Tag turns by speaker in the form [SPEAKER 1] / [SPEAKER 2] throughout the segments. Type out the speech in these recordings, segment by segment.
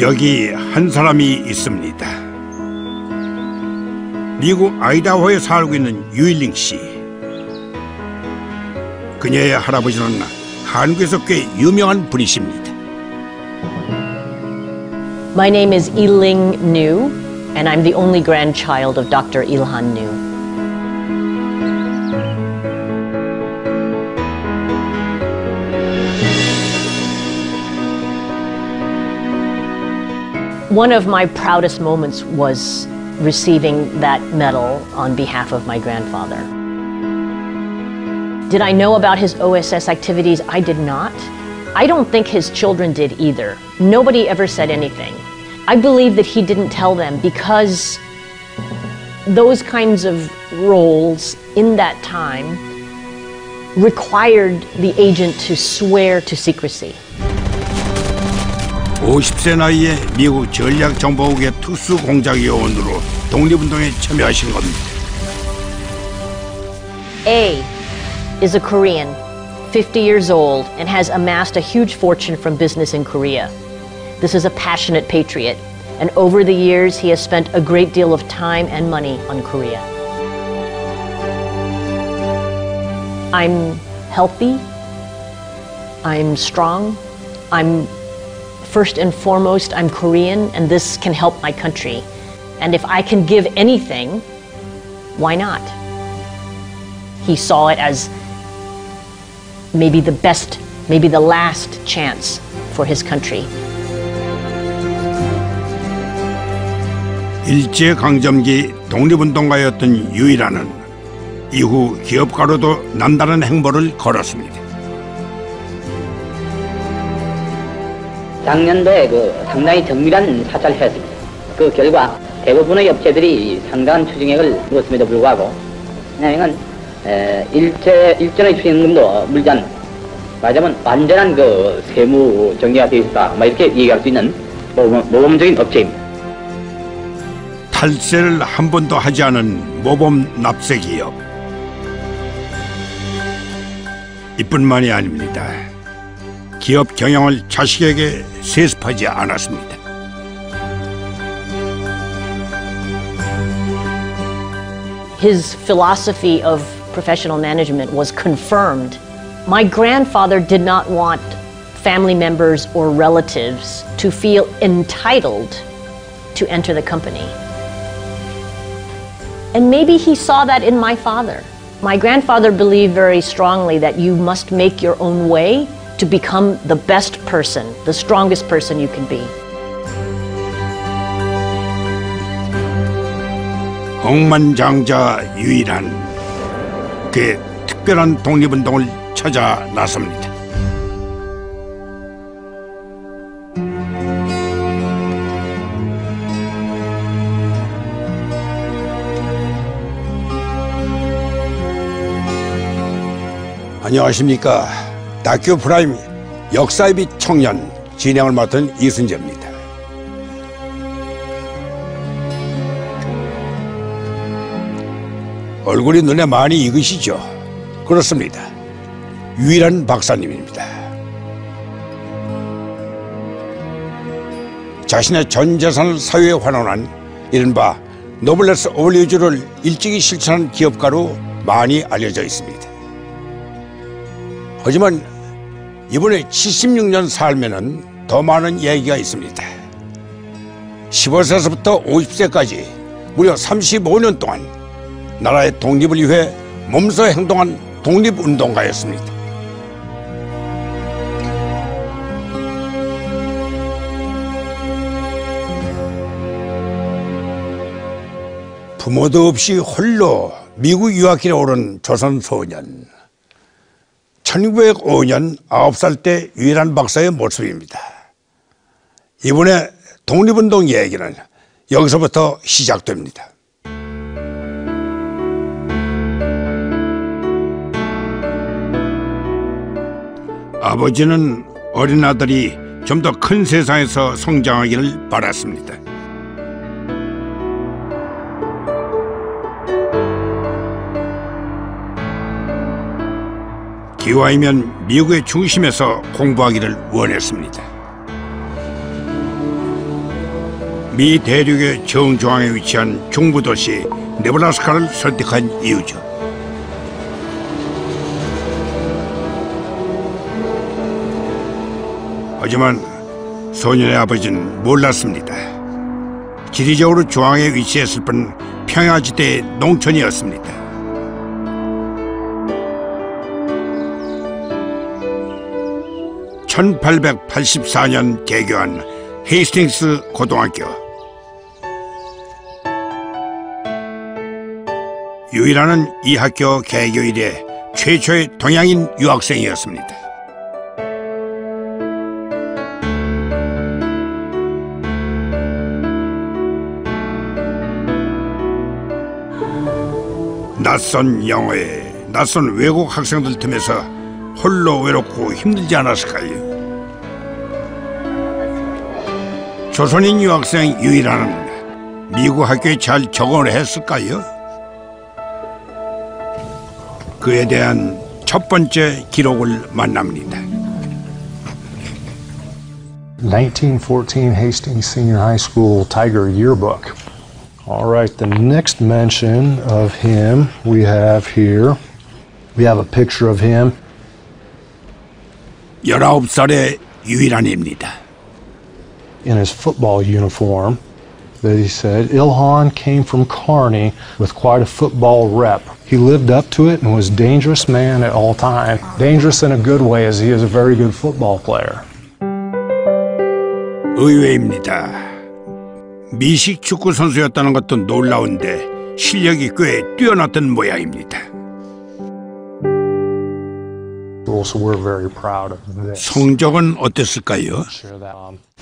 [SPEAKER 1] 여기 한 사람이 있습니다. 미국 아이다호에 살고 있는 유일링 씨. 그녀의 할아버지는 한국에서 꽤 유명한 분이십니다.
[SPEAKER 2] My name is Yiling New, and I'm the only grandchild of Dr. Ilhan New. One of my proudest moments was receiving that medal on behalf of my grandfather. Did I know about his OSS activities? I did not. I don't think his children did either. Nobody ever said anything. I believe that he didn't tell them because those kinds of roles in that time required the agent to swear to secrecy.
[SPEAKER 1] 50세 나이에 미국 전략정보국의 특수공작요원으로 독립운동에 참여하신 겁니다.
[SPEAKER 2] A is a Korean, 50 years old, and has amassed a huge fortune from business in Korea. This is a passionate patriot, and over the years he has spent a great deal of time and money on Korea. I'm healthy, I'm strong, first and foremost, I'm Korean, and this can help my country. And if I can give anything, why not? He saw it as maybe the best, maybe the last chance for his country.
[SPEAKER 1] 일제강점기 독립운동가였던 유일한은 이후 기업가로도 남다른 행보를 걸었습니다.
[SPEAKER 3] 작년도에 상당히 정밀한 사찰을 했습니다. 그 결과 대부분의 업체들이 상당한 추징액을 물었음에도 불구하고 왜냐하면 일전의 추징금도 물지 않는 말하자면 완전한 세무 정리가 되어 있다 이렇게 얘기할 수 있는 모범적인 업체입니다.
[SPEAKER 1] 탈세를 한 번도 하지 않은 모범 납세 기업. 이뿐만이 아닙니다. 기업 경영을 자식에게 세습하지 않았습니다.
[SPEAKER 2] His philosophy of professional management was confirmed. My grandfather did not want family members or relatives to feel entitled to enter the company. And maybe he saw that in my father. My grandfather believed very strongly that you must make your own way to become the best person, the strongest person you can be.
[SPEAKER 1] 억만장자 유일한 그의 특별한 독립운동을 찾아 나섭니다. 안녕하십니까. 다큐 프라임 역사의 빛 청년 진행을 맡은 이순재입니다. 얼굴이 눈에 많이 익으시죠? 그렇습니다. 유일한 박사님입니다. 자신의 전 재산을 사회에 환원한 이른바 노블레스 어울리주를 일찍이 실천한 기업가로 많이 알려져 있습니다. 하지만 이번에 76년 살면은 더 많은 얘기가 있습니다. 15세부터 50세까지 무려 35년 동안 나라의 독립을 위해 몸소 행동한 독립운동가였습니다. 부모도 없이 홀로 미국 유학길에 오른 조선 소년. 1905년 9살 때 유일한 박사의 모습입니다. 이번에 독립운동 얘기는 여기서부터 시작됩니다. 아버지는 어린 아들이 좀 더 큰 세상에서 성장하기를 바랐습니다. 기왕이면 미국의 중심에서 공부하기를 원했습니다. 미 대륙의 정중앙에 위치한 중부도시 네브라스카를 선택한 이유죠. 하지만 소년의 아버지는 몰랐습니다. 지리적으로 중앙에 위치했을 뿐 평야지대의 농촌이었습니다. (1884년) 개교한 헤이스팅스 고등학교. 유일한 이 학교 개교 이래 최초의 동양인 유학생이었습니다. 낯선 영어에 낯선 외국 학생들 틈에서 홀로 외롭고 힘들지 않았을까요? 조선인 유학생 유일한은 미국 학교에 잘 적응을 했을까요? 그에 대한 첫 번째 기록을 만납니다.
[SPEAKER 4] 1914 Hastings Senior High School Tiger Yearbook. All right, the next mention of him we have here. We have a picture of him.
[SPEAKER 1] 19살의 유일한입니다.
[SPEAKER 4] In his football uniform, that he said, Ilhan came from Kearney with quite a football rep. He lived up to it and was a dangerous man at all time. Dangerous in a good way, as he is a very good football player.
[SPEAKER 1] 의외입니다. 미식 축구 선수였다는 것도 놀라운데 실력이 꽤 뛰어났던 모양입니다.
[SPEAKER 4] So we're very proud of this.
[SPEAKER 1] 성적은 어땠을까요?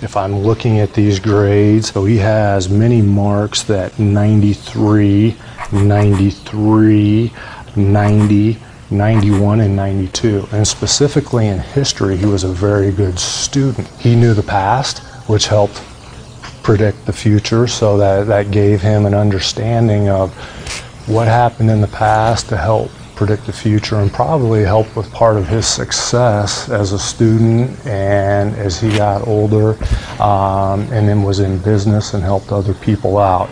[SPEAKER 4] If I'm looking at these grades, so he has many marks that 93, 93, 90, 91, and 92. And specifically in history, he was a very good student. He knew the past, which helped predict the future, so that gave him an understanding of what happened in the past to help predict the future and probably help with part of his success as a student and as he got older and then was in business and helped other people out.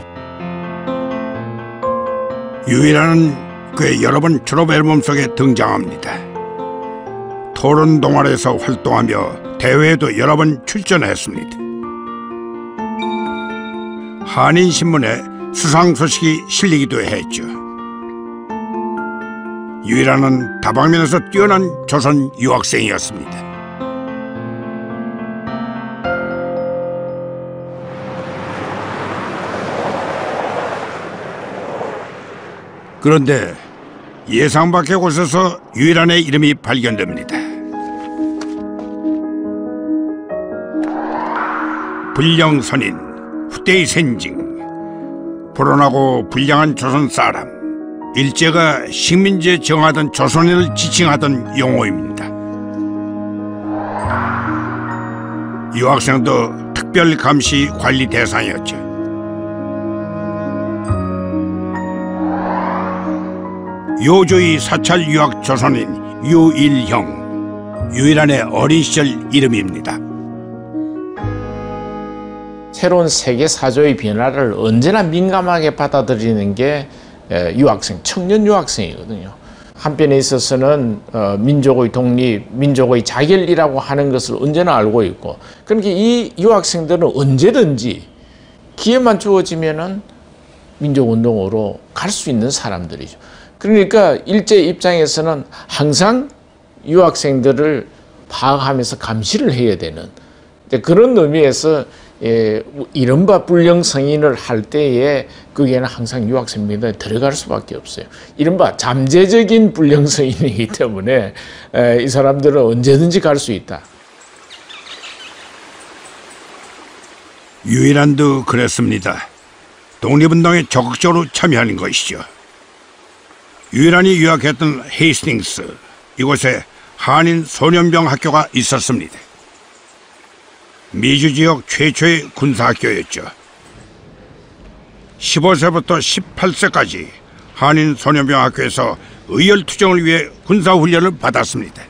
[SPEAKER 1] 유일한은 꽤 여러 번 졸업 앨범 속에 등장합니다. 토론 동아리에서 활동하며 대회에도 여러 번 출전했습니다. 한인신문에 수상 소식이 실리기도 했죠. 유일한은 다방면에서 뛰어난 조선 유학생이었습니다. 그런데 예상 밖의 곳에서 유일한의 이름이 발견됩니다. 불량선인, 후대의 sen징, 불온하고 불량한 조선 사람. 일제가 식민지에 정하던 조선인을 지칭하던 용어입니다. 유학생도 특별 감시 관리 대상이었죠. 요조의 사찰 유학 조선인 유일형, 유일한의 어린 시절 이름입니다.
[SPEAKER 5] 새로운 세계 사조의 변화를 언제나 민감하게 받아들이는 게 유학생, 청년 유학생이거든요. 한편에 있어서는 민족의 독립, 민족의 자결이라고 하는 것을 언제나 알고 있고, 그러니까 이 유학생들은 언제든지 기회만 주어지면은 민족운동으로 갈 수 있는 사람들이죠. 그러니까 일제 입장에서는 항상 유학생들을 파악하면서 감시를 해야 되는 그런 의미에서 이른바 불량 성인을 할 때에 거기에는 항상 유학생 명단에 들어갈 수밖에 없어요. 이른바 잠재적인 불량 성인이기 때문에 이 사람들은 언제든지 갈 수 있다.
[SPEAKER 1] 유일한도 그랬습니다. 독립운동에 적극적으로 참여하는 것이죠. 유일한이 유학했던 헤이스팅스, 이곳에 한인 소년병 학교가 있었습니다. 미주 지역 최초의 군사학교였죠. 15세부터 18세까지 한인 소년병 학교에서 의열투쟁을 위해 군사훈련을 받았습니다.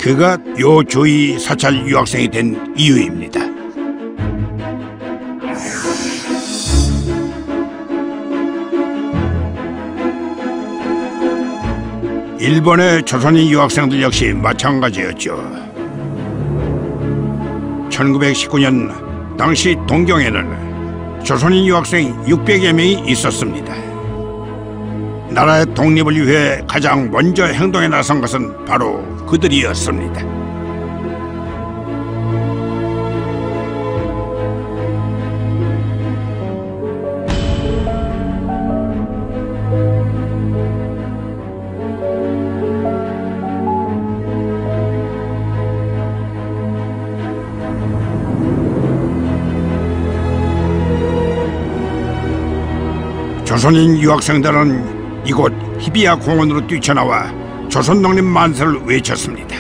[SPEAKER 1] 그가 요 조이 사찰 유학생이 된 이유입니다. 일본의 조선인 유학생들 역시 마찬가지였죠. 1919년 당시 동경에는 조선인 유학생 600여 명이 있었습니다. 나라의 독립을 위해 가장 먼저 행동에 나선 것은 바로 그들이었습니다. 조선인 유학생들은 이곳 히비야 공원으로 뛰쳐나와 조선 독립 만세를 외쳤습니다.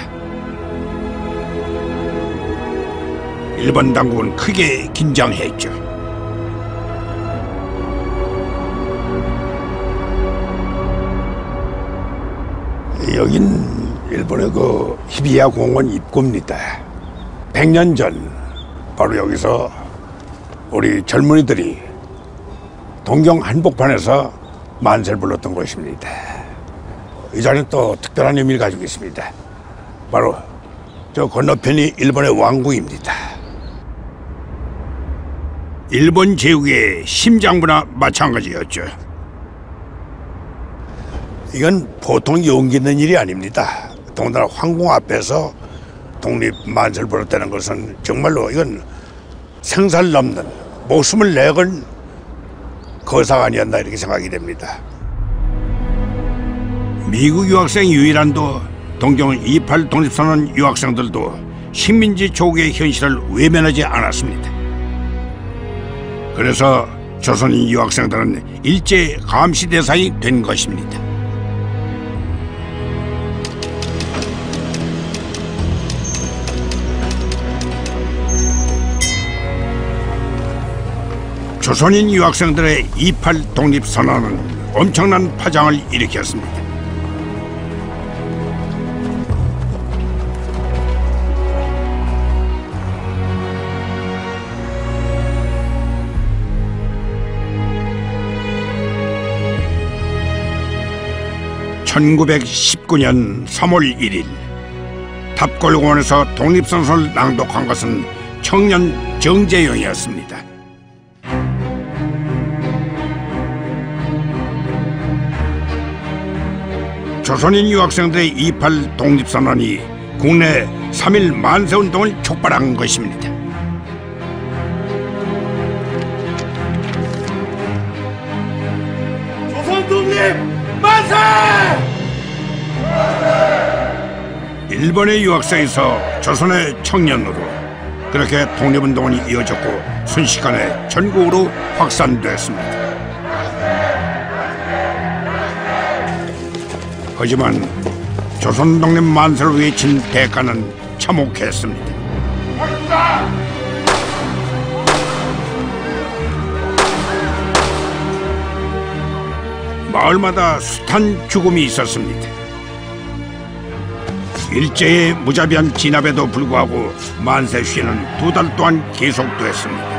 [SPEAKER 1] 일본 당국은 크게 긴장했죠. 여긴 일본의 그 히비야 공원 입구입니다. 100년 전 바로 여기서 우리 젊은이들이 동경 한복판에서 만세를 불렀던 곳입니다. 이 자리는 또 특별한 의미를 가지고 있습니다. 바로 저 건너편이 일본의 왕궁입니다. 일본 제국의 심장부나 마찬가지였죠. 이건 보통 용기 있는 일이 아닙니다. 더군다나 황궁 앞에서 독립 만세를 불렀다는 것은 정말로 이건 생사를 넘는 목숨을 내건 거사가 아니었나 이렇게 생각이 됩니다. 미국 유학생 유일한도 동경 28 독립선언 유학생들도 식민지 조국의 현실을 외면하지 않았습니다. 그래서 조선인 유학생들은 일제 감시 대상이 된 것입니다. 조선인 유학생들의 28 독립선언은 엄청난 파장을 일으켰습니다. (1919년 3월 1일) 탑골공원에서 독립선언을 낭독한 것은 청년 정재영이었습니다. 조선인 유학생들의 28 독립선언이 국내 3.1 만세운동을 촉발한 것입니다.
[SPEAKER 6] 조선 독립 만세!
[SPEAKER 1] 일본의 유학생에서 조선의 청년으로 그렇게 독립운동이 이어졌고 순식간에 전국으로 확산됐습니다. 하지만 조선 독립 만세를 외친 대가는 참혹했습니다. 마을마다 숱한 죽음이 있었습니다. 일제의 무자비한 진압에도 불구하고 만세 시위는 2달 동안 계속됐습니다.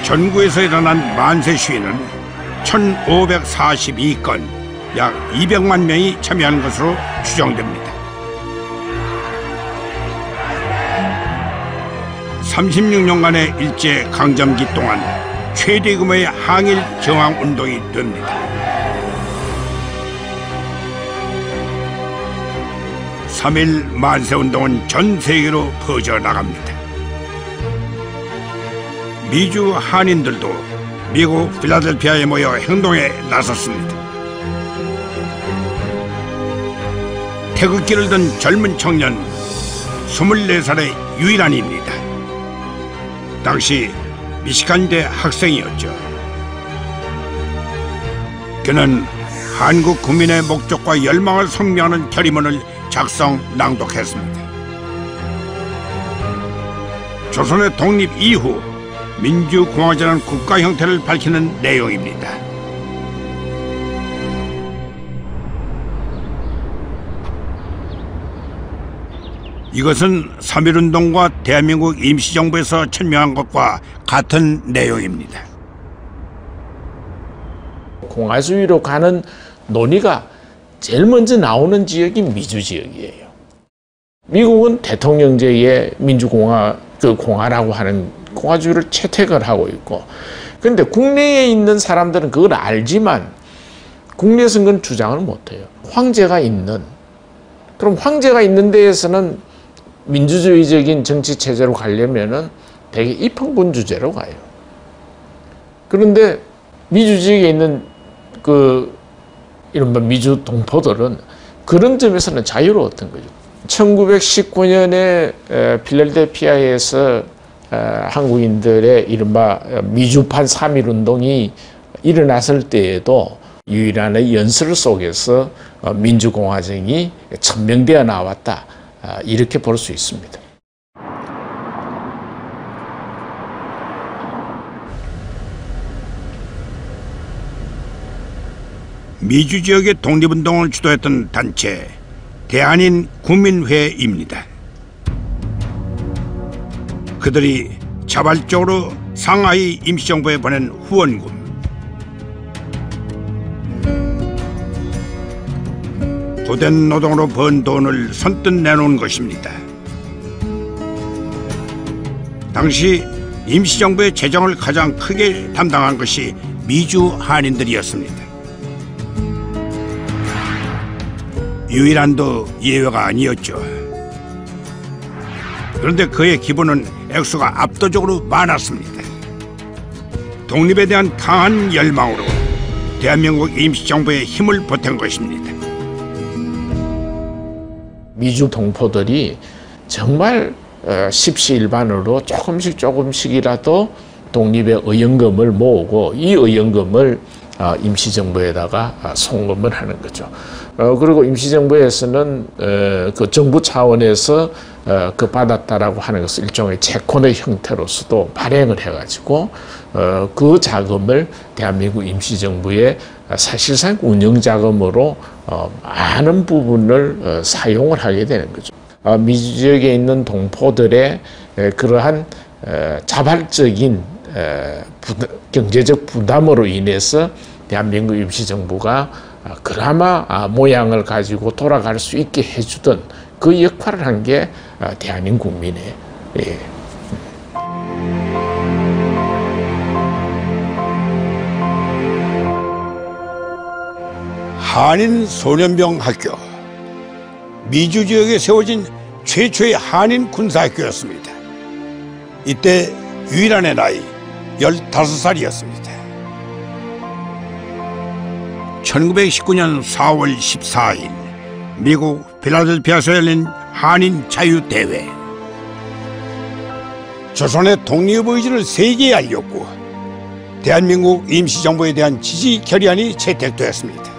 [SPEAKER 1] 전국에서 일어난 만세 시위는 1542건, 약 200만 명이 참여한 것으로 추정됩니다. 36년간의 일제 강점기 동안 최대 규모의 항일 저항 운동이 됩니다. 3.1 만세운동은 전 세계로 퍼져나갑니다. 미주 한인들도 미국 필라델피아에 모여 행동에 나섰습니다. 태극기를 든 젊은 청년 24살의 유일한입니다. 당시 미시간대 학생이었죠. 그는 한국 국민의 목적과 열망을 성명하는 결의문을 작성 낭독했습니다. 조선의 독립 이후 민주공화제라는 국가 형태를 밝히는 내용입니다. 이것은 3.1운동과 대한민국 임시정부에서 천명한 것과 같은 내용입니다.
[SPEAKER 5] 공화주의로 가는 논의가 제일 먼저 나오는 지역이 미주 지역이에요. 미국은 대통령제의 공화라고 하는 공화주의를 채택을 하고 있고, 그런데 국내에 있는 사람들은 그걸 알지만 국내에서는 그건 주장을 못해요. 황제가 있는, 그럼 황제가 있는 데에서는 민주주의적인 정치 체제로 가려면은 되게 입헌군 주제로 가요. 그런데 미주 지역에 있는 이른바 미주 동포들은 그런 점에서는 자유로웠던 거죠. 1919년에 필라델피아에서 한국인들의 이른바 미주판 3.1운동이 일어났을 때에도 유일한 연설 속에서 민주공화정이 천명되어 나왔다, 이렇게 볼 수 있습니다.
[SPEAKER 1] 미주 지역의 독립운동을 주도했던 단체 대한인 국민회입니다. 그들이 자발적으로 상하이 임시정부에 보낸 후원금, 고된 노동으로 번 돈을 선뜻 내놓은 것입니다. 당시 임시정부의 재정을 가장 크게 담당한 것이 미주 한인들이었습니다. 유일한도 예외가 아니었죠. 그런데 그의 기부는 액수가 압도적으로 많았습니다. 독립에 대한 강한 열망으로 대한민국 임시정부에 힘을 보탠 것입니다.
[SPEAKER 5] 미주 동포들이 정말 십시일반으로 조금씩이라도 독립의 의연금을 모으고 이 의연금을 임시정부에다가 송금을 하는 거죠. 그리고 임시정부에서는 그 정부 차원에서 그 받았다라고 하는 것을 일종의 채권의 형태로서도 발행을 해가지고 그 자금을 대한민국 임시정부의 사실상 운영자금으로 많은 부분을 사용을 하게 되는 거죠. 미주 지역에 있는 동포들의 그러한 자발적인 경제적 부담으로 인해서 대한민국 임시정부가 그나마 모양을 가지고 돌아갈 수 있게 해주던 그 역할을 한 게 대한민 국민의
[SPEAKER 1] 한인 소년병 학교, 미주 지역에 세워진 최초의 한인 군사학교였습니다. 이때 유일한의 나이 15살이었습니다. 1919년 4월 14일 미국 필라델피아에서 열린 한인 자유대회. 조선의 독립의지를 세계에 알렸고 대한민국 임시정부에 대한 지지 결의안이 채택되었습니다.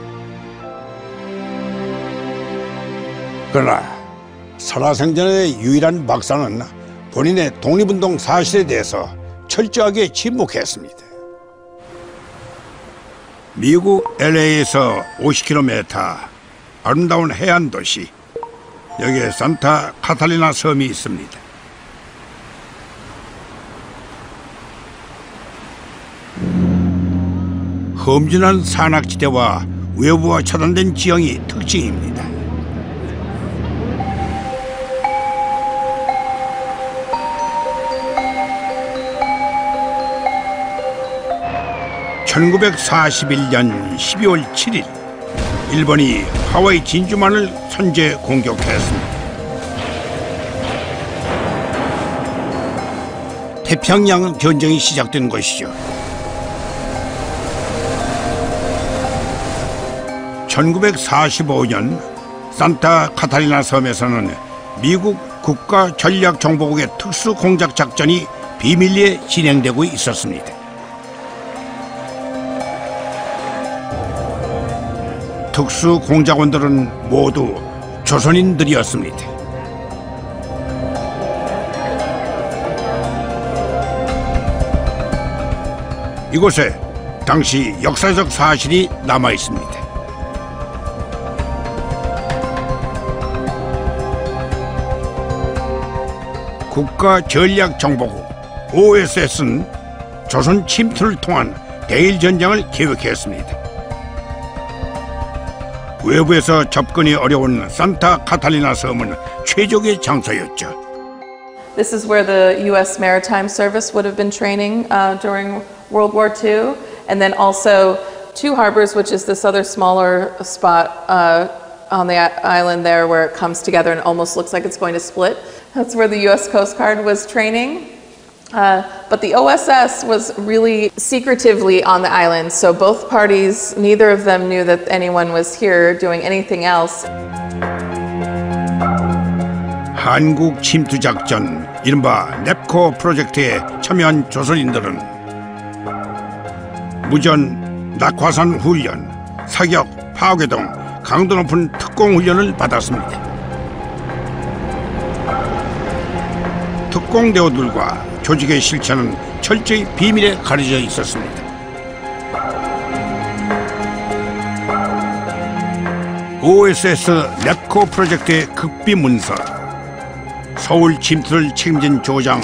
[SPEAKER 1] 그러나 살아생전의 유일한 박사는 본인의 독립운동 사실에 대해서 철저하게 침묵했습니다. 미국 LA에서 50km 아름다운 해안 도시, 여기에 산타 카탈리나 섬이 있습니다. 험준한 산악지대와 외부와 차단된 지형이 특징입니다. (1941년 12월 7일) 일본이 하와이 진주만을 선제 공격했습니다. 태평양 전쟁이 시작된 것이죠. 1945년 산타 카타리나 섬에서는 미국 국가전략정보국의 특수공작작전이 비밀리에 진행되고 있었습니다. 특수공작원들은 모두 조선인들이었습니다. 이곳에 당시 역사적 사실이 남아 있습니다. 국가전략정보국 OSS는 조선 침투를 통한 대일 전쟁을 계획했습니다. 외부에서 접근이 어려운 산타 카탈리나 섬은 최적의 장소였죠.
[SPEAKER 7] This is where the U.S. Maritime Service would have been training during World War II, and then also Two Harbors, which is this other smaller spot on the island there where it comes together and almost looks like it's going to split. That's where the U.S. Coast Guard was training. But the OSS was really secretively on the island, so both parties, neither of them knew that anyone was here doing anything else.
[SPEAKER 1] 한국 침투 작전, 이른바 넵코 프로젝트에 참여한 조선인들은 무전, 낙하산 훈련, 사격, 파괴 등 강도 높은 특공 훈련을 받았습니다. 특공대원들과 조직의 실체는 철저히 비밀에 가려져 있었습니다. OSS 넵코 프로젝트의 극비 문서, 서울 침투를 책임진 조장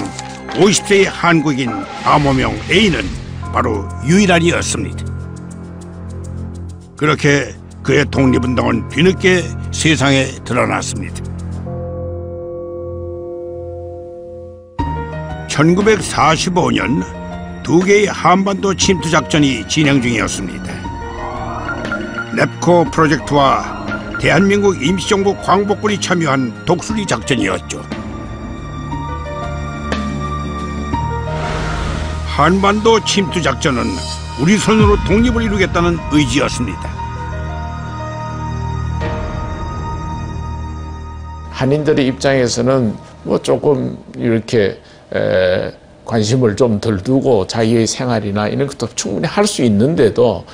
[SPEAKER 1] 50세의 한국인 암호명 A는 바로 유일한이었습니다. 그렇게 그의 독립운동은 뒤늦게 세상에 드러났습니다. 1945년 두 개의 한반도 침투 작전이 진행 중이었습니다. 넵코 프로젝트와 대한민국 임시정부 광복군이 참여한 독수리 작전이었죠. 한반도 침투 작전은 우리 손으로 독립을 이루겠다는 의지였습니다.
[SPEAKER 5] 한인들의 입장에서는 뭐 조금 이렇게 관심을 좀 덜 두고 자기의 생활이나 이런 것도 충분히 할 수 있는데도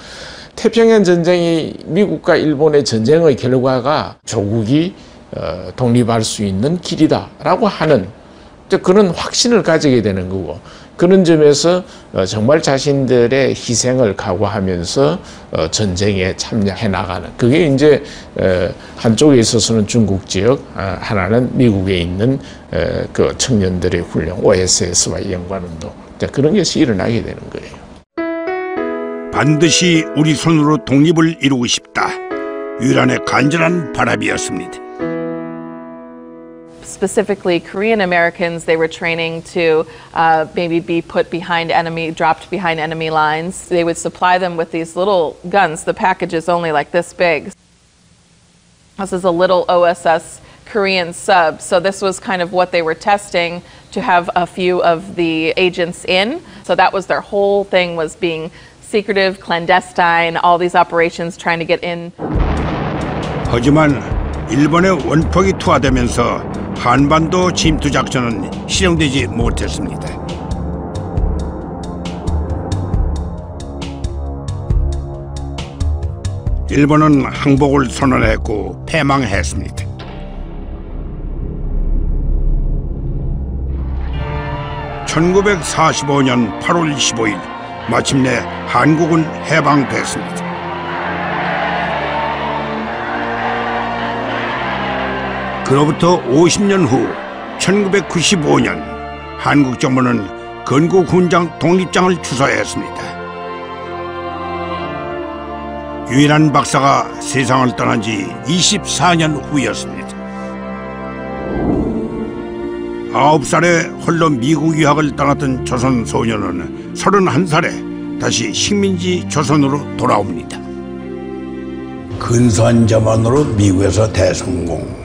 [SPEAKER 5] 태평양 전쟁이 미국과 일본의 전쟁의 결과가 조국이 독립할 수 있는 길이다라고 하는 그런 확신을 가지게 되는 거고, 그런 점에서 정말 자신들의 희생을 각오하면서 전쟁에 참여해 나가는, 그게 이제 한쪽에 있어서는 중국 지역, 하나는 미국에 있는 그 청년들의 훈련, OSS와의 연관운동, 그런 것이 일어나게 되는 거예요.
[SPEAKER 1] 반드시 우리 손으로 독립을 이루고 싶다. 유일한의 간절한 바람이었습니다.
[SPEAKER 7] Specifically, Korean Americans, they were training to maybe be put behind dropped behind enemy lines. They would supply them with these little guns. The package is only like this big. This is a little OSS Korean sub. So this was kind of what they were testing, to have a few of the agents in. So that was their whole thing, was being secretive, clandestine, all these operations trying to get in.
[SPEAKER 1] 하지만 일본의 원폭이 투하되면서 한반도 침투 작전은 실행되지 못했습니다. 일본은 항복을 선언했고 패망했습니다. (1945년 8월 25일) 마침내 한국은 해방됐습니다. 그로부터 50년 후 1995년 한국 정부는 건국훈장 독립장을 추서했습니다. 유일한 박사가 세상을 떠난 지 24년 후였습니다. 9살에 홀로 미국 유학을 떠났던 조선 소녀는 31살에 다시 식민지 조선으로 돌아옵니다. 근소한 자만으로 미국에서 대성공,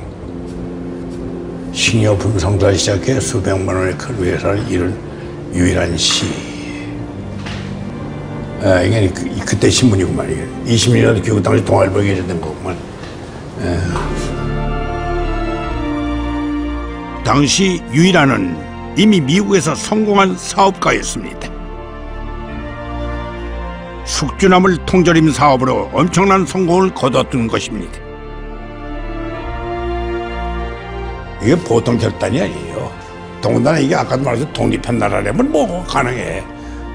[SPEAKER 1] 식료품 성사 시작해 수백만 원의 큰 회사를 이룬 유일한 시. 이게 그때 신문이구만. 이게 20년이라도 교육 당시 동아일보에 게재된 거구만. 당시 유일한은 이미 미국에서 성공한 사업가였습니다. 숙주나물 통조림 사업으로 엄청난 성공을 거뒀던 것입니다. 이게 보통 결단이 아니에요. 더군다나 이게 아까도 말해서 독립한 나라라면 뭐 가능해.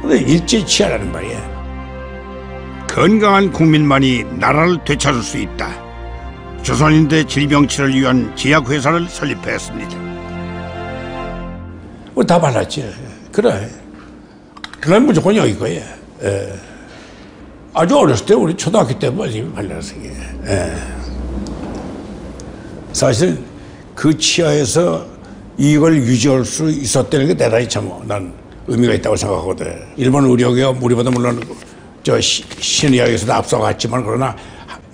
[SPEAKER 1] 근데 일제히 취하라는 말이야. 건강한 국민만이 나라를 되찾을 수 있다. 조선인대 질병치료를 위한 제약회사를 설립했습니다. 다 발랐지. 그래. 그럼 무조건 여기 거야. 아주 어렸을 때 우리 초등학교 때 빨리 발랐어. 사실 그 치하에서 이걸 유지할 수 있었다는 게 대단히 참 난 의미가 있다고 생각하거든. 일본 의료계가 우리보다 물론 저 신의학에서도 앞서갔지만 그러나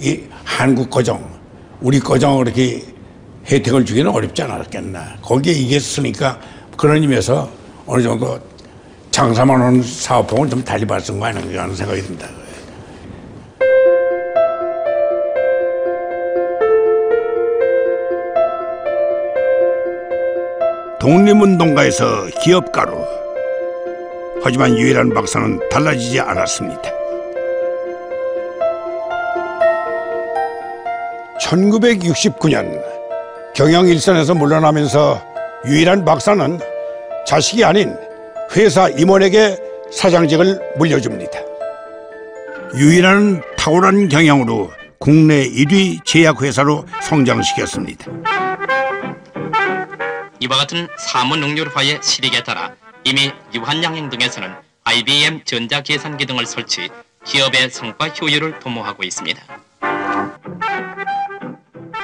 [SPEAKER 1] 이 한국 거정, 우리 거정 그렇게 혜택을 주기는 어렵지 않았겠나. 거기에 이게 쓰니까 그런 의미에서 어느 정도 장사만 하는 사업봉을 좀 달리 발생 거 아닌가 하는 생각이 듭니다. 독립운동가에서 기업가로. 하지만 유일한 박사는 달라지지 않았습니다. 1969년 경영 일선에서 물러나면서 유일한 박사는 자식이 아닌 회사 임원에게 사장직을 물려줍니다. 유일한 탁월한 경영으로 국내 1위 제약회사로 성장시켰습니다.
[SPEAKER 8] 이와 같은 사무능률화의 실익에 따라 이미 유한양행 등에서는 IBM 전자계산기 등을 설치, 기업의 성과 효율을 도모하고 있습니다.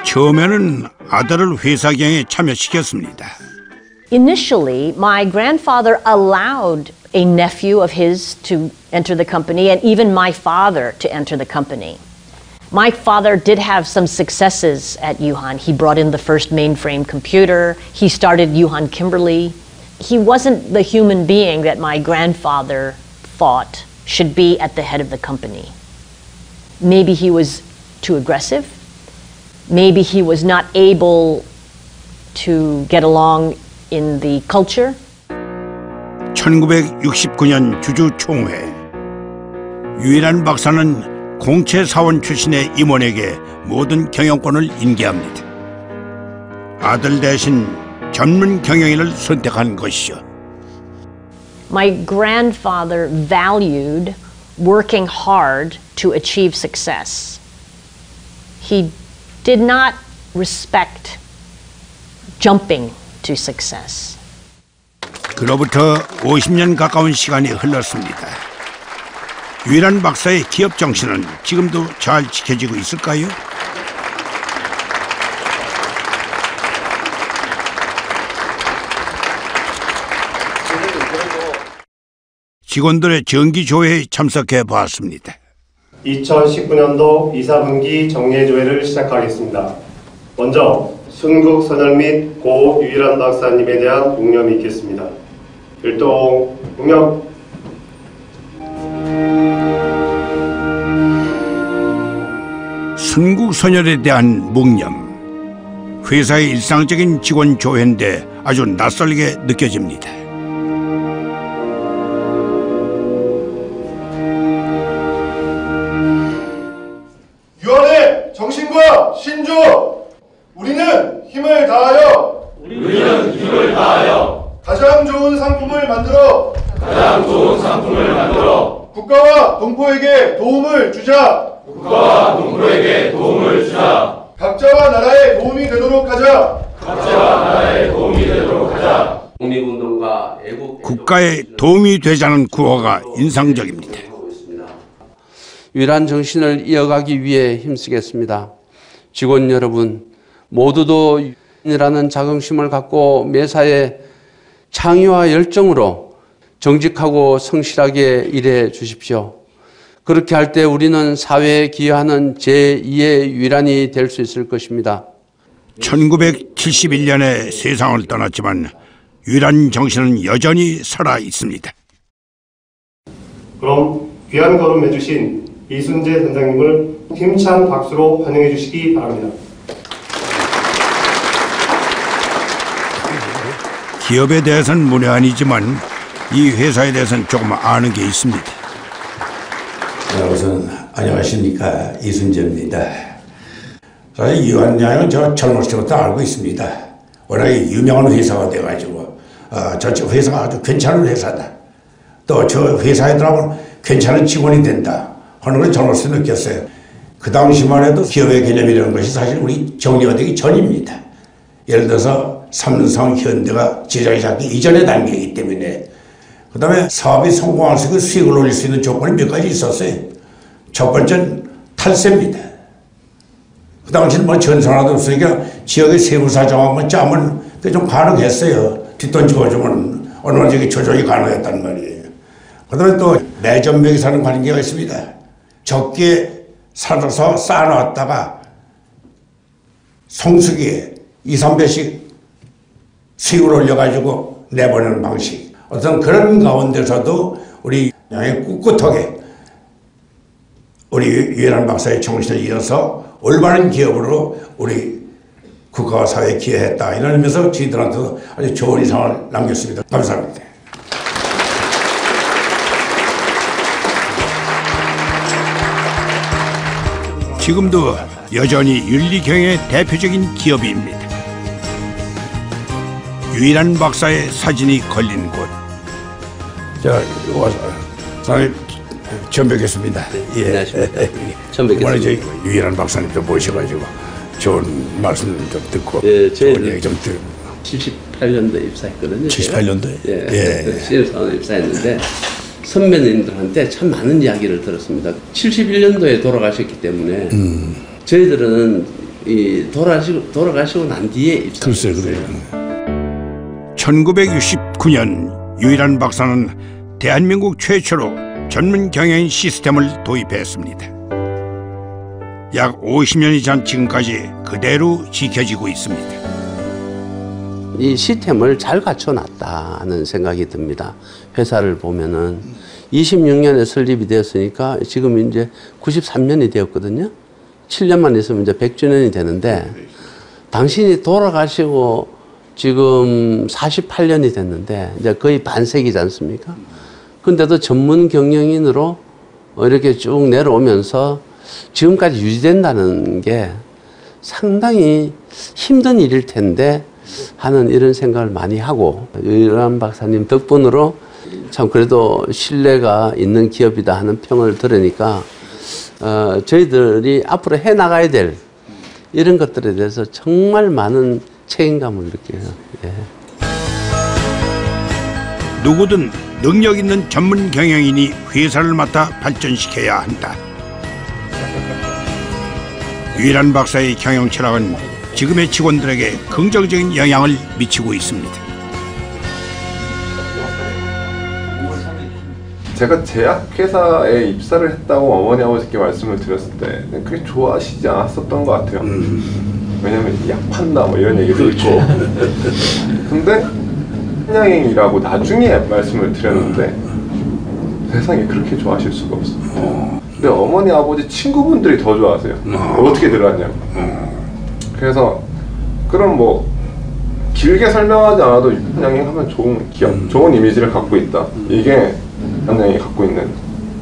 [SPEAKER 1] 처음에는 아들을 회사 경영에 참여시켰습니다.
[SPEAKER 2] Initially, my grandfather allowed a nephew of his to enter the company and even my father to enter the company. My father did have some successes at Yuhan. He brought in the first mainframe computer. He started Yuhan Kimberly. He wasn't the human being that my grandfather thought should be at the head of the company. Maybe he was too aggressive. Maybe he was not able to get along in the culture.
[SPEAKER 1] 1969년 주주총회. 유일한 박사는 공채 사원 출신의 임원에게 모든 경영권을 인계합니다. 아들 대신 전문 경영인을 선택한 것이죠.
[SPEAKER 2] My grandfather valued working hard to achieve success. He did not respect jumping to success.
[SPEAKER 1] 그로부터 50년 가까운 시간이 흘렀습니다. 유일한 박사의 기업 정신은 지금도 잘 지켜지고 있을까요? 직원들의 정기조회에 참석해 보았습니다.
[SPEAKER 9] 2019년도 2, 4분기 정례조회를 시작하겠습니다. 먼저 순국 선열 및 고 유일한 박사님에 대한 묵념이 있겠습니다. 일동 묵념.
[SPEAKER 1] 순국선열에 대한 묵념. 회사의 일상적인 직원 조회인데 아주 낯설게 느껴집니다.
[SPEAKER 9] 유한의 정신과 신주. 우리는 힘을 다하여 가장 좋은 상품을 만들어 국가와 동포에게 도움을 주자. 각자와 나라에 도움이 되도록 하자.
[SPEAKER 10] 독립운동가 애국
[SPEAKER 1] 국가에 도움이 되자는 구호가 인상적입니다.
[SPEAKER 10] 유일한 정신을 이어가기 위해 힘쓰겠습니다. 직원 여러분 모두도 유일이라는 자긍심을 갖고 매사에 창의와 열정으로 정직하고 성실하게 일해 주십시오. 그렇게 할 때 우리는 사회에 기여하는 제2의 유일한이 될 수 있을 것입니다.
[SPEAKER 1] 1971년에 세상을 떠났지만 유일한 정신은 여전히 살아 있습니다.
[SPEAKER 9] 그럼 귀한 걸음 해주신 이순재 선장님을 힘찬 박수로 환영해 주시기 바랍니다.
[SPEAKER 1] 기업에 대해서는 문외한이지만 이 회사에 대해서는 조금 아는 게 있습니다.
[SPEAKER 11] 우선 안녕하십니까, 이순재입니다. 사실 유한양은 저 젊었을 때부터 알고 있습니다. 워낙에 유명한 회사가 돼가지고 저 회사가 아주 괜찮은 회사다. 또 저 회사에 들어가면 괜찮은 직원이 된다 하는 걸 젊었을 때 느꼈어요. 그 당시만 해도 기업의 개념이라는 것이 사실 우리 정리가 되기 전입니다. 예를 들어서 삼성, 현대가 제작이 잡기 이전의 단계이기 때문에 그 다음에 사업이 성공할 수 있고 수익을 올릴 수 있는 조건이 몇 가지 있었어요. 첫 번째는 탈세입니다. 그 당시는 뭐 전산화도 없으니까 지역의 세무사 정황만 짜면 그게 좀 가능했어요. 뒷돈 집어주면 어느 정도 조정이 가능했단 말이에요. 그 다음에 또 매점맥이 사는 관계가 있습니다. 적게 사서 쌓아놨다가 송수기에 2, 3배씩 수익을 올려가지고 내보내는 방식. 어떤 그런 가운데서도 우리 양이 꿋꿋하게 우리 유해란 박사의 정신을 이어서 올바른 기업으로 우리 국가와 사회에 기여했다. 이런 의미에서 저희들한테도 아주 좋은 인상을 남겼습니다. 감사합니다.
[SPEAKER 1] 지금도 여전히 윤리경의 대표적인 기업입니다. 유해란 박사의 사진이 걸린 곳.
[SPEAKER 11] 자, 와서 사장님 처음 뵙겠습니다.
[SPEAKER 10] 네, 안녕하십니까. 처음 뵙겠습니다.
[SPEAKER 11] 이번에 저희 유해란 박사님도 모셔가지고 좋은 말씀 좀 듣고
[SPEAKER 10] 예,
[SPEAKER 11] 좋은 얘기 좀 듣고.
[SPEAKER 10] 78년도에 입사했거든요.
[SPEAKER 11] 78년도에?
[SPEAKER 10] 예. 신입사원에 입사했는데 선배님들한테 참 많은 이야기를 들었습니다. 71년도에 돌아가셨기 때문에 저희들은 이 돌아가시고 난 뒤에 입사했어요.
[SPEAKER 1] 1969년 유해란 박사는 대한민국 최초로 전문 경영인 시스템을 도입했습니다. 약 50년이 전 지금까지 그대로 지켜지고 있습니다.
[SPEAKER 10] 이 시스템을 잘 갖춰놨다는 생각이 듭니다. 회사를 보면은 26년에 설립이 되었으니까 지금 이제 93년이 되었거든요. 7년만 있으면 이제 100주년이 되는데 당신이 돌아가시고 지금 48년이 됐는데 이제 거의 반세기지 않습니까? 근데도 전문 경영인으로 이렇게 쭉 내려오면서 지금까지 유지된다는 게 상당히 힘든 일일 텐데 하는 이런 생각을 많이 하고 유해란 박사님 덕분으로 참 그래도 신뢰가 있는 기업이다 하는 평을 들으니까 저희들이 앞으로 해나가야 될 이런 것들에 대해서 정말 많은 책임감을 느껴요. 예.
[SPEAKER 1] 누구든 능력 있는 전문 경영인이 회사를 맡아 발전시켜야 한다. 유해란 박사의 경영 철학은 지금의 직원들에게 긍정적인 영향을 미치고 있습니다.
[SPEAKER 12] 제가 제약회사에 입사를 했다고 어머니 아버지께 말씀을 드렸을 때 그렇게 좋아하시지 않았었던 것 같아요. 왜냐면 약 판다 뭐 이런 얘기도 있고. 근데 한양행이라고 나중에 말씀을 드렸는데 세상에 그렇게 좋아하실 수가 없어요. 근데 어머니 아버지 친구분들이 더 좋아하세요. 어떻게 들어왔냐고. 그래서 그럼 뭐 길게 설명하지 않아도 한양행 하면 좋은 기업, 좋은 이미지를 갖고 있다. 이게 한양행이 갖고 있는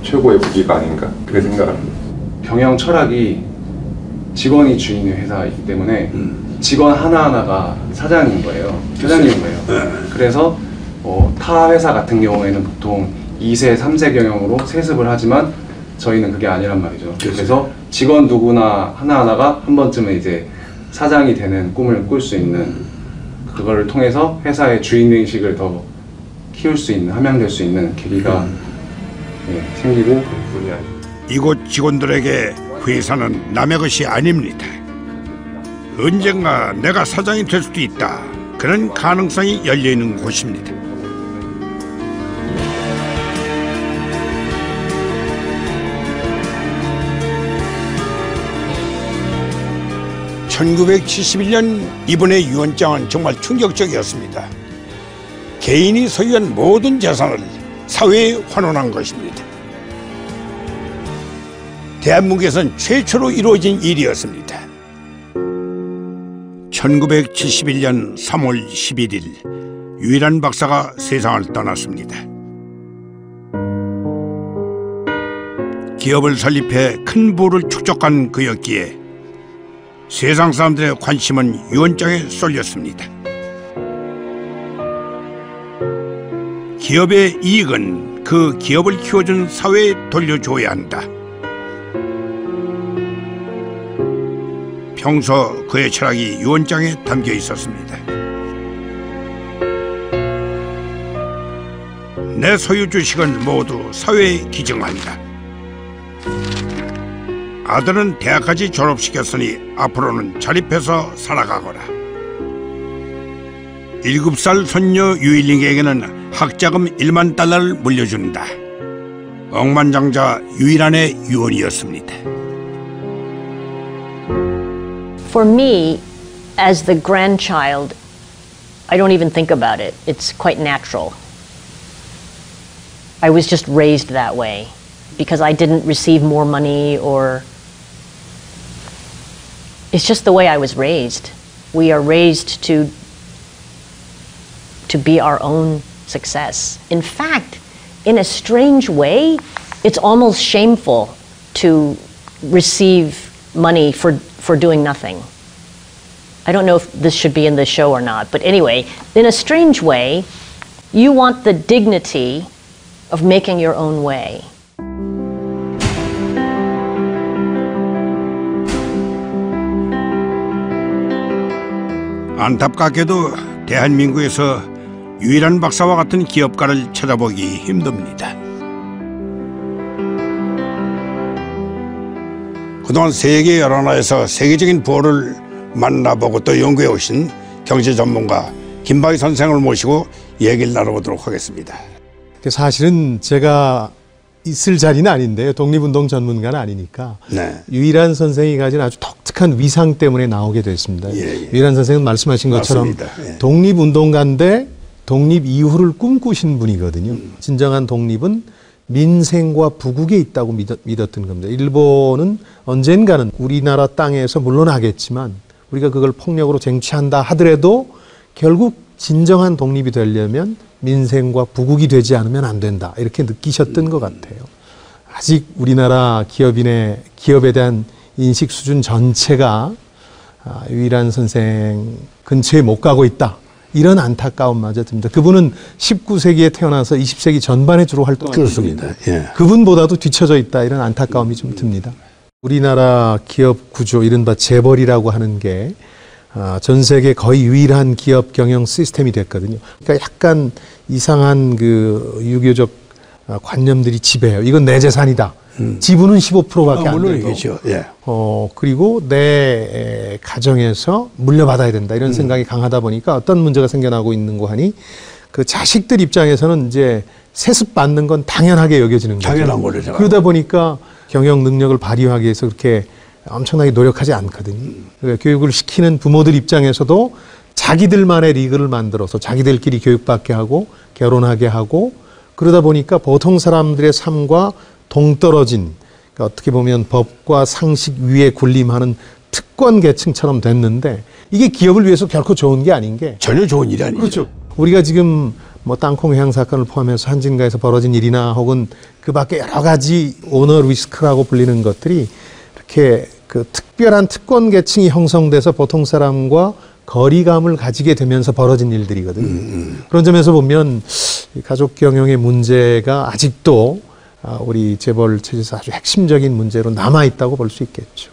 [SPEAKER 12] 최고의 무기가 아닌가 그렇게 생각합니다.
[SPEAKER 13] 경영 철학이 직원이 주인의 회사이기 때문에 직원 하나하나가 사장인 거예요. 회장님인 거예요. 그래서 타 회사 같은 경우에는 보통 2세, 3세 경영으로 세습을 하지만 저희는 그게 아니란 말이죠. 그래서 직원 누구나 하나하나가 한 번쯤은 이제 사장이 되는 꿈을 꿀 수 있는 그거를 통해서 회사의 주인의식을 더 키울 수 있는, 함양될 수 있는 계기가 생기고
[SPEAKER 1] 이곳 직원들에게 회사는 남의 것이 아닙니다. 언젠가 내가 사장이 될 수도 있다. 그런 가능성이 열려있는 곳입니다. (1971년) 이번의 유언장은 정말 충격적이었습니다. 개인이 소유한 모든 재산을 사회에 환원한 것입니다. 대한민국에선 최초로 이루어진 일이었습니다. 1971년 3월 11일 유해란 박사가 세상을 떠났습니다. 기업을 설립해 큰 부를 축적한 그였기에 세상 사람들의 관심은 유언장에 쏠렸습니다. 기업의 이익은 그 기업을 키워준 사회에 돌려줘야 한다. 평소 그의 철학이 유언장에 담겨 있었습니다. 내 소유 주식은 모두 사회에 기증한다. 아들은 대학까지 졸업시켰으니 앞으로는 자립해서 살아가거라. 7살 손녀 유일링에게는 학자금 1만 달러를 물려준다. 억만장자 유일한의 유언이었습니다.
[SPEAKER 2] For me, as the grandchild, I don't even think about it. It's quite natural. I was just raised that way because I didn't receive more money or... It's just the way I was raised. We are raised to be our own success. In fact, in a strange way, it's almost shameful to receive money for doing nothing. I don't know if this should be in the show or not, but anyway, in a strange way, you want the dignity of making your own way.
[SPEAKER 1] 안타깝게도 대한민국에서 유일한 박사와 같은 기업가를 찾아보기 힘듭니다. 그동안 세계 여러 나라에서 세계적인 부호를 만나보고 또 연구해 오신 경제 전문가 김바희 선생을 모시고 얘기를 나눠보도록 하겠습니다.
[SPEAKER 14] 사실은 제가 있을 자리는 아닌데요. 독립운동 전문가는 아니니까
[SPEAKER 1] 네.
[SPEAKER 14] 유일한 선생이 가진 아주 독특한 위상 때문에 나오게 됐습니다. 예. 유일한 선생은 말씀하신 것처럼 예. 독립운동가인데 독립 이후를 꿈꾸신 분이거든요. 진정한 독립은 민생과 부국에 있다고 믿었던 겁니다. 일본은 언젠가는 우리나라 땅에서 물러나겠지만 우리가 그걸 폭력으로 쟁취한다 하더라도 결국 진정한 독립이 되려면 민생과 부국이 되지 않으면 안 된다. 이렇게 느끼셨던 것 같아요. 아직 우리나라 기업에 대한 인식 수준 전체가 유일한 선생 근처에 못 가고 있다. 이런 안타까움마저 듭니다. 그분은 19세기에 태어나서 20세기 전반에 주로 활동하고
[SPEAKER 1] 그렇습니다. 예.
[SPEAKER 14] 그분보다도 뒤처져 있다. 이런 안타까움이 좀 듭니다. 우리나라 기업 구조, 이른바 재벌이라고 하는 게 전 세계 거의 유일한 기업 경영 시스템이 됐거든요. 그러니까 약간 이상한 그 유교적 관념들이 지배해요. 이건 내 재산이다. 지분은 15%밖에 안 되고.
[SPEAKER 1] 예.
[SPEAKER 14] 그리고 내 가정에서 물려받아야 된다. 이런 생각이 강하다 보니까 어떤 문제가 생겨나고 있는 거 하니 그 자식들 입장에서는 이제 세습 받는 건 당연하게 여겨지는 거죠.
[SPEAKER 1] 당연한 거죠.
[SPEAKER 14] 그러다 보니까 경영 능력을 발휘하기 위해서 그렇게 엄청나게 노력하지 않거든요. 그러니까 교육을 시키는 부모들 입장에서도 자기들만의 리그를 만들어서 자기들끼리 교육받게 하고 결혼하게 하고 그러다 보니까 보통 사람들의 삶과 동떨어진, 그러니까 어떻게 보면 법과 상식 위에 군림하는 특권 계층처럼 됐는데 이게 기업을 위해서 결코 좋은 게 아닌 게
[SPEAKER 1] 전혀 좋은 일이 아니죠.
[SPEAKER 14] 그렇죠. 우리가 지금 뭐 땅콩 해양 사건을 포함해서 한진가에서 벌어진 일이나 혹은 그 밖에 여러 가지 오너 리스크라고 불리는 것들이 이렇게 그 특별한 특권 계층이 형성돼서 보통 사람과 거리감을 가지게 되면서 벌어진 일들이거든요. 그런 점에서 보면 가족 경영의 문제가 아직도 우리 재벌 체제에서 아주 핵심적인 문제로 남아있다고 볼 수 있겠죠.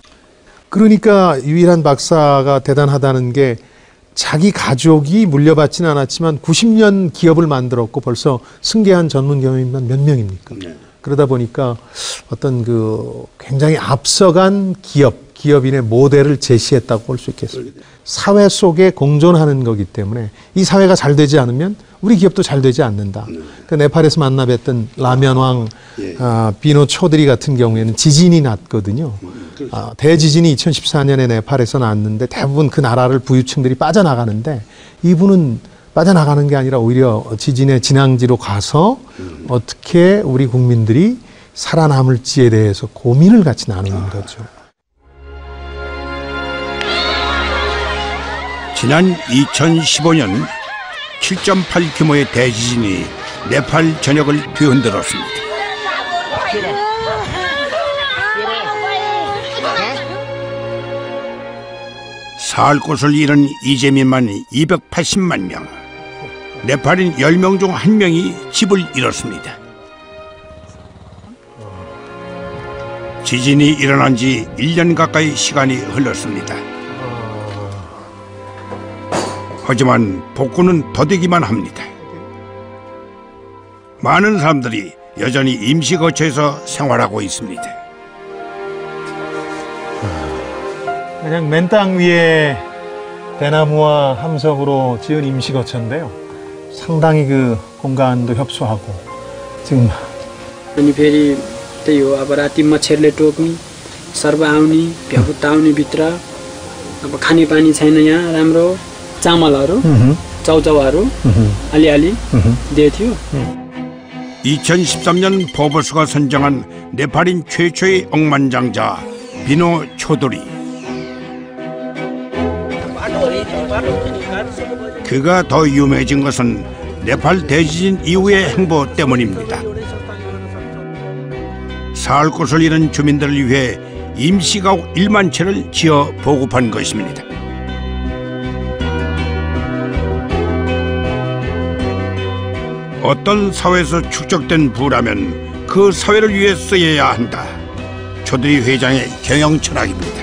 [SPEAKER 14] 그러니까 유일한 박사가 대단하다는 게 자기 가족이 물려받지는 않았지만 90년 기업을 만들었고 벌써 승계한 전문 경영인만 몇 명입니까? 그러다 보니까 어떤 그 굉장히 앞서간 기업인의 모델을 제시했다고 볼 수 있겠습니다. 사회 속에 공존하는 거기 때문에 이 사회가 잘 되지 않으면 우리 기업도 잘 되지 않는다. 그러니까 네팔에서 만나 뵀던 라면왕 비노 초드리 같은 경우에는 지진이 났거든요. 대지진이 2014년에 네팔에서 났는데 대부분 그 나라를 부유층들이 빠져나가는데 이분은 빠져나가는 게 아니라 오히려 지진의 진앙지로 가서 어떻게 우리 국민들이 살아남을지에 대해서 고민을 같이 나누는 거죠.
[SPEAKER 1] 지난 2015년 7.8 규모의 대지진이 네팔 전역을 뒤흔들었습니다. 살 곳을 잃은 이재민만 280만 명. 네팔인 10명 중 1명이 집을 잃었습니다. 지진이 일어난 지 1년 가까이 시간이 흘렀습니다. 하지만 복구는 더디기만 합니다. 많은 사람들이 여전히 임시거처에서 생활하고 있습니다.
[SPEAKER 14] 그냥 맨 땅 위에 대나무와 함석으로 지은 임시거처인데요. 상당히 그 공간도 협소하고 지금
[SPEAKER 15] अनि फेरि त्यही हो अब राति मच्छरले टोक्ने सर्प आउने भ्याकुत आउने भित्र अब खाने पानी छैन यहाँ राम्रो चामलहरू चाउचाउहरू अलिअलि दिएको थियो
[SPEAKER 1] 2013년 포브스가 선정한 네팔인 최초의 억만장자 비노 초도리. 그가 더 유명해진 것은 네팔 대지진 이후의 행보 때문입니다. 살 곳을 잃은 주민들을 위해 임시가옥 1만 채를 지어 보급한 것입니다. 어떤 사회에서 축적된 부라면 그 사회를 위해 쓰여야 한다. 초도리 회장의 경영 철학입니다.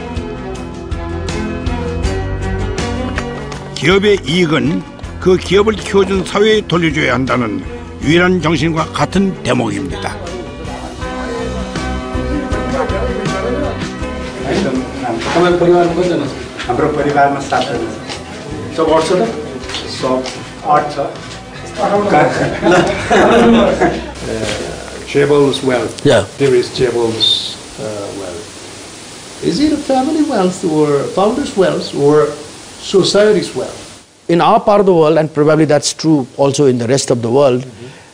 [SPEAKER 1] 기업의 이익은 그 기업을 키워준 사회에 돌려줘야 한다는 유일한 정신과 같은 대목입니다.
[SPEAKER 16] तपाईको परिवारमा कतिजना छ? हाम्रो परिवारमा 7 जना छ। सब 8 छ त? सब 8 छ।
[SPEAKER 17] Jebel's wealth.
[SPEAKER 16] Yeah.
[SPEAKER 17] There is Jebel's wealth. Is it a family wealth or founder's wealth or society's wealth?
[SPEAKER 18] In our part of the world, and probably that's true also in the rest of the world,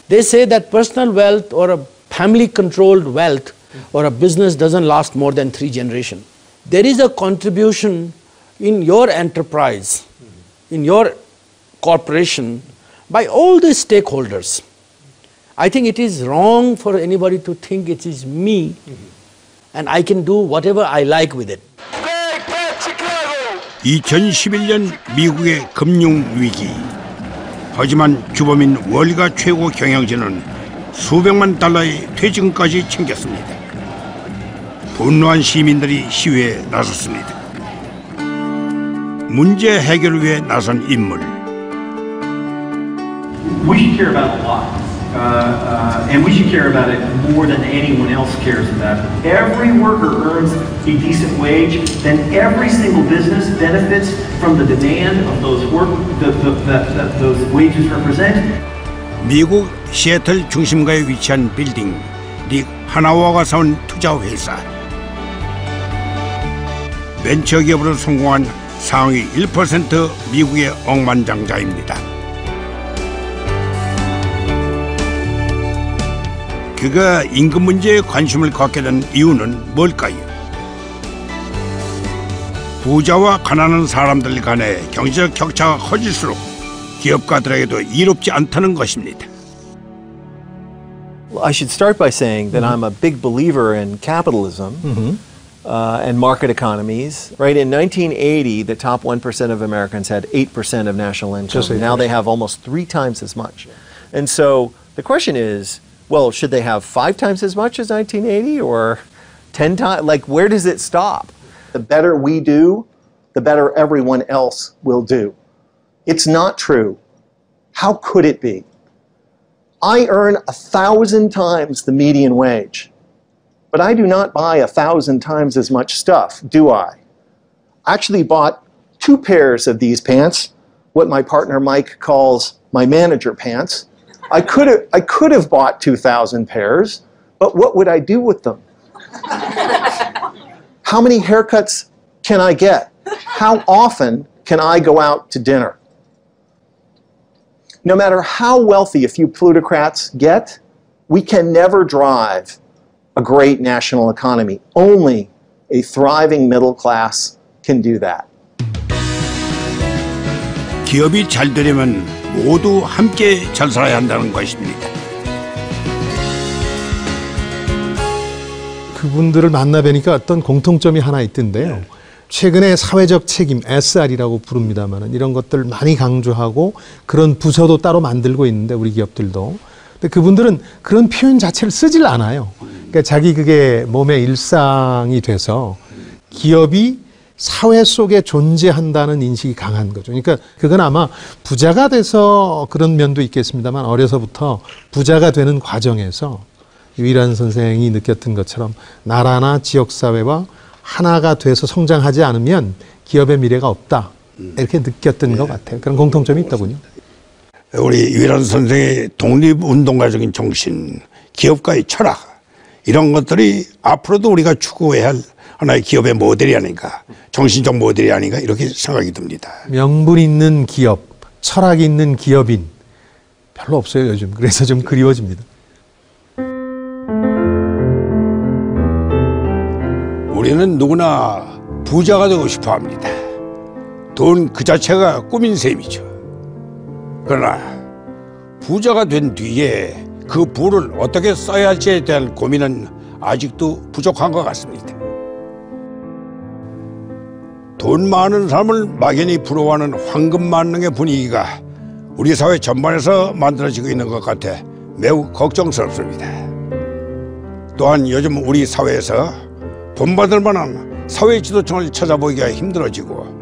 [SPEAKER 18] they say that personal wealth or a family-controlled wealth or a business doesn't last more than 3 generations. There is a contribution in your enterprise, in your corporation, by all the stakeholders. I think it is wrong for anybody to think it is me and I can do whatever I like with it.
[SPEAKER 1] 2011년 미국의 금융위기. 하지만 주범인 월가 최고 경영진은 수백만 달러의 퇴직금까지 챙겼습니다. 분노한 시민들이 시위에 나섰습니다. 문제 해결을 위해 나선 인물.
[SPEAKER 19] We should care about a lot, and we should care about it more than anyone else cares about it. Every worker earns a decent wage, then every single business benefits from the demand of those work that those wages represent.
[SPEAKER 1] 미국 시애틀 중심가에 위치한 빌딩, 릭 하나와가 세운 투자 회사. 벤처기업으로 성공한 상위 1% 미국의 억만장자입니다. 그가 임금 문제에 관심을 갖게 된 이유는 뭘까요? 부자와 가난한 사람들 간의 경제적 격차가 커질수록 기업가들에게도 이롭지 않다는 것입니다.
[SPEAKER 20] Well, I should start by saying that I'm a big believer in capitalism and market economies. Right, in 1980, the top 1% of Americans had 8% of national income. Now they have almost 3 times as much. And so the question is, well, should they have 5 times as much as 1980 or 10 times? Like, where does it stop?
[SPEAKER 21] The better we do, the better everyone else will do. It's not true. How could it be? I earn 1,000 times the median wage, but I do not buy 1,000 times as much stuff, do I? I actually bought 2 pairs of these pants, what my partner Mike calls my manager pants. I could have bought 2,000 pairs, but what would I do with them? How many haircuts can I get? How often can I go out to dinner? No matter how wealthy a few plutocrats get, we can never drive a great national economy. Only a thriving middle class can do that.
[SPEAKER 1] 기업이 잘 되려면 모두 함께 잘 살아야 한다는 것입니다.
[SPEAKER 14] 그분들을 만나 뵈니까 어떤 공통점이 하나 있던데요. 최근에 사회적 책임, SR이라고 부릅니다만 이런 것들 많이 강조하고 그런 부서도 따로 만들고 있는데 우리 기업들도. 근데 그분들은 그런 표현 자체를 쓰질 않아요. 그러니까 자기 그게 몸의 일상이 돼서 기업이 사회 속에 존재한다는 인식이 강한 거죠. 그러니까 그건 아마 부자가 돼서 그런 면도 있겠습니다만 어려서부터 부자가 되는 과정에서 유일한 선생이 느꼈던 것처럼 나라나 지역사회와 하나가 돼서 성장하지 않으면 기업의 미래가 없다. 이렇게 느꼈던 것 같아요. 그런 공통점이 있더군요.
[SPEAKER 1] 우리 유일한 선생의 독립운동가적인 정신, 기업가의 철학 이런 것들이 앞으로도 우리가 추구해야 할 하나의 기업의 모델이 아닌가, 정신적 모델이 아닌가 이렇게 생각이 듭니다.
[SPEAKER 14] 명분 있는 기업, 철학 있는 기업인 별로 없어요 요즘. 그래서 좀 그리워집니다.
[SPEAKER 1] 우리는 누구나 부자가 되고 싶어 합니다. 돈 그 자체가 꿈인 셈이죠. 그러나 부자가 된 뒤에 그 부를 어떻게 써야 할지에 대한 고민은 아직도 부족한 것 같습니다. 돈 많은 사람을 막연히 부러워하는 황금 만능의 분위기가 우리 사회 전반에서 만들어지고 있는 것 같아 매우 걱정스럽습니다. 또한 요즘 우리 사회에서 본받을 만한 사회 지도층을 찾아보기가 힘들어지고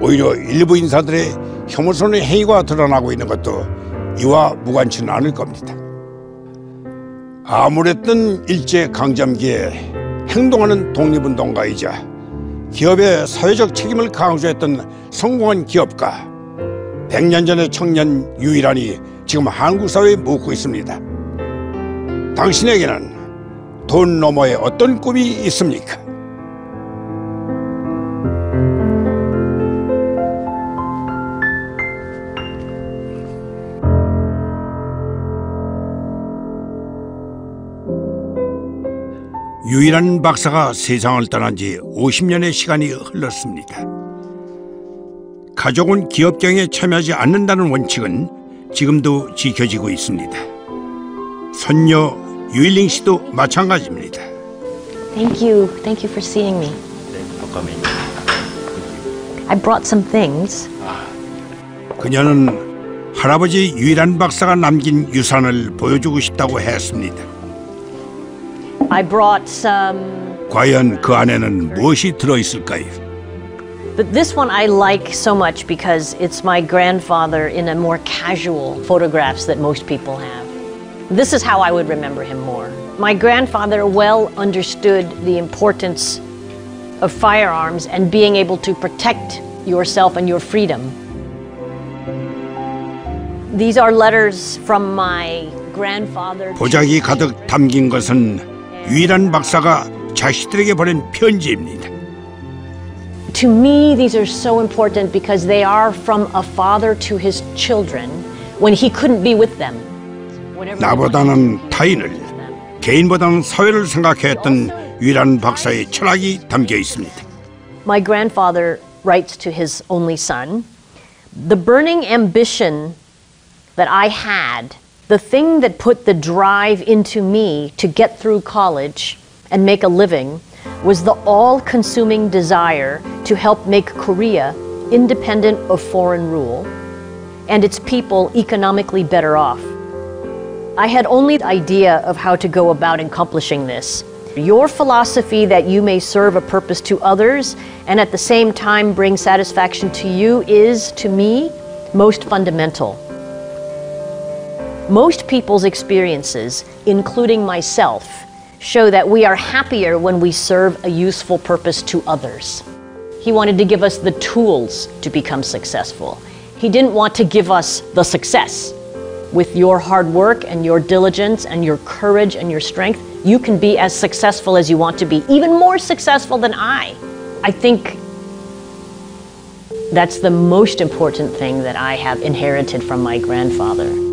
[SPEAKER 1] 오히려 일부 인사들의 혐오스러운 행위가 드러나고 있는 것도 이와 무관치는 않을 겁니다. 아무랬던 일제강점기에 행동하는 독립운동가이자 기업의 사회적 책임을 강조했던 성공한 기업가 100년 전의 청년 유일한이 지금 한국 사회에 묻고 있습니다. 당신에게는 돈 너머에 어떤 꿈이 있습니까? 유일한 박사가 세상을 떠난 지 50년의 시간이 흘렀습니다. 가족은 기업 경영에 참여하지 않는다는 원칙은 지금도 지켜지고 있습니다. 손녀 유일링 씨도 마찬가지입니다.
[SPEAKER 2] Thank you for seeing me. I brought some things.
[SPEAKER 1] 그녀는 할아버지 유일한 박사가 남긴 유산을 보여주고 싶다고 했습니다.
[SPEAKER 2] I brought some.
[SPEAKER 1] 과연 그 안에는 무엇이 들어있을까요?
[SPEAKER 2] But this one I like so much because it's my grandfather in a more casual photographs that most people have. This is how I would remember him more. My grandfather well understood the importance of firearms and being able to protect yourself and your freedom. These are letters from my grandfather.
[SPEAKER 1] 보자기 가득 담긴 것은 유일한 박사가 자식들에게 보낸 편지입니다.
[SPEAKER 2] To me, these are so important because they are from a father to his children when he couldn't be with them.
[SPEAKER 1] 나보다는 타인을, 개인보다는 사회를 생각했던 유일한 박사의 철학이 담겨 있습니다.
[SPEAKER 2] My grandfather writes to his only son, "The burning ambition that I had, the thing that put the drive into me to get through college and make a living, was the all-consuming desire to help make Korea independent of foreign rule and its people economically better off. I had only the idea of how to go about accomplishing this. Your philosophy that you may serve a purpose to others and at the same time bring satisfaction to you is, to me, most fundamental. Most people's experiences, including myself, show that we are happier when we serve a useful purpose to others." He wanted to give us the tools to become successful. He didn't want to give us the success. With your hard work and your diligence and your courage and your strength, you can be as successful as you want to be, even more successful than I. I think that's the most important thing that I have inherited from my grandfather.